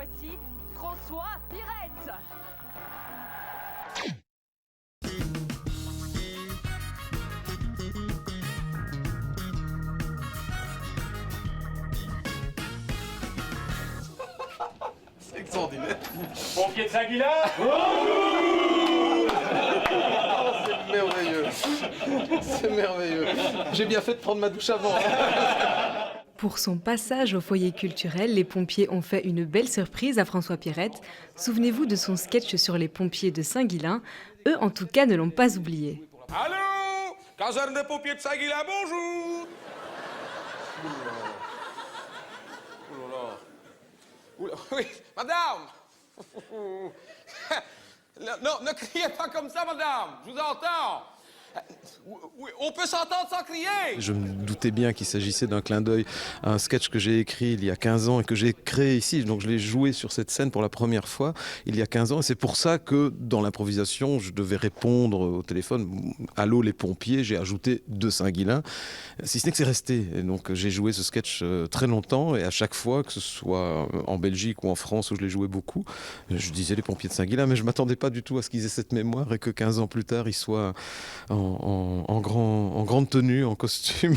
voici François Pirette. C'est extraordinaire. Pompier de Saint-Guilain. C'est merveilleux. C'est merveilleux. J'ai bien fait de prendre ma douche avant. Pour son passage au foyer culturel, les pompiers ont fait une belle surprise à François Pirette. Souvenez-vous de son sketch sur les pompiers de Saint-Guilain. Eux, en tout cas, ne l'ont pas oublié. Allô, caserne des pompiers de Saint-Guilain, bonjour. Oula, oui, madame. Non, ne criez pas comme ça, madame. Je vous entends. Oui, on peut s'entendre sans crier. Je me doutais bien qu'il s'agissait d'un clin d'œil à un sketch que j'ai écrit il y a 15 ans et que j'ai créé ici. Donc je l'ai joué sur cette scène pour la première fois il y a 15 ans. Et c'est pour ça que dans l'improvisation, je devais répondre au téléphone. Allô les pompiers, j'ai ajouté de Saint-Guilain. Si ce n'est que c'est resté. Et donc j'ai joué ce sketch très longtemps et à chaque fois, que ce soit en Belgique ou en France où je l'ai joué beaucoup, je disais les pompiers de Saint-Guilain, mais je ne m'attendais pas du tout à ce qu'ils aient cette mémoire et que 15 ans plus tard, ils soient en grande tenue, en costume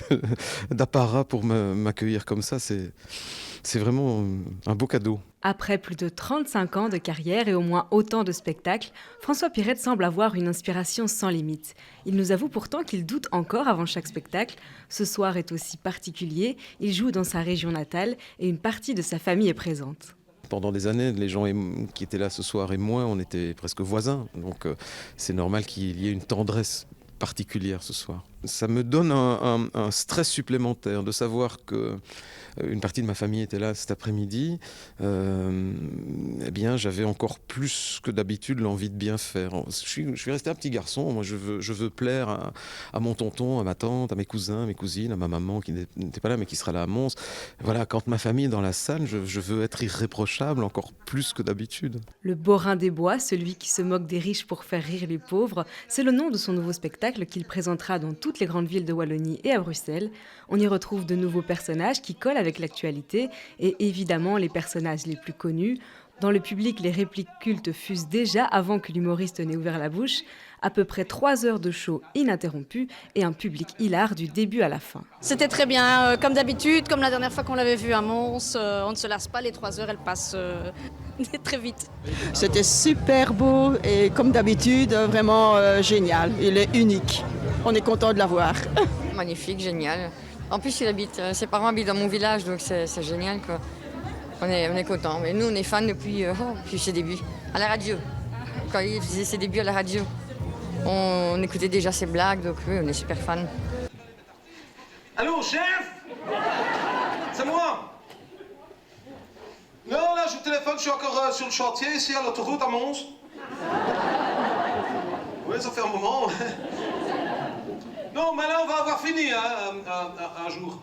d'apparat pour m'accueillir comme ça. C'est vraiment un beau cadeau. Après plus de 35 ans de carrière et au moins autant de spectacles, François Pirette semble avoir une inspiration sans limite. Il nous avoue pourtant qu'il doute encore avant chaque spectacle. Ce soir est aussi particulier, il joue dans sa région natale et une partie de sa famille est présente. Pendant des années, les gens qui étaient là ce soir et moi, on était presque voisins. Donc c'est normal qu'il y ait une tendresse particulière ce soir. Ça me donne un stress supplémentaire de savoir que une partie de ma famille était là cet après-midi. Eh bien, j'avais encore plus que d'habitude l'envie de bien faire. Je suis resté un petit garçon. Moi, je veux plaire à mon tonton, à ma tante, à mes cousins, mes cousines, à ma maman qui n'était pas là mais qui sera là à Mons. Voilà, quand ma famille est dans la salle, je veux être irréprochable encore plus que d'habitude. Le Borin des Bois, celui qui se moque des riches pour faire rire les pauvres, c'est le nom de son nouveau spectacle qu'il présentera dans toutes les grandes villes de Wallonie et à Bruxelles. On y retrouve de nouveaux personnages qui collent avec l'actualité et évidemment les personnages les plus connus. Dans le public, les répliques cultes fusent déjà avant que l'humoriste n'ait ouvert la bouche. À peu près 3 heures de show ininterrompu et un public hilar du début à la fin. C'était très bien, comme d'habitude, comme la dernière fois qu'on l'avait vu à Mons. On ne se lasse pas, les 3 heures, elles passent très vite. C'était super beau et comme d'habitude, vraiment génial. Il est unique. On est content de l'avoir. Magnifique, génial. En plus, ses parents habitent dans mon village, donc c'est génial, quoi. On est contents. Mais nous, on est fans depuis ses débuts, à la radio. Quand il faisait ses débuts à la radio, on écoutait déjà ses blagues, donc oui, on est super fans. Allô, chef. C'est moi. Non, là, je téléphone, je suis encore sur le chantier, ici, à l'autoroute à Mons. Oui, ça fait un moment. Non, mais là, on va avoir fini, hein, un jour.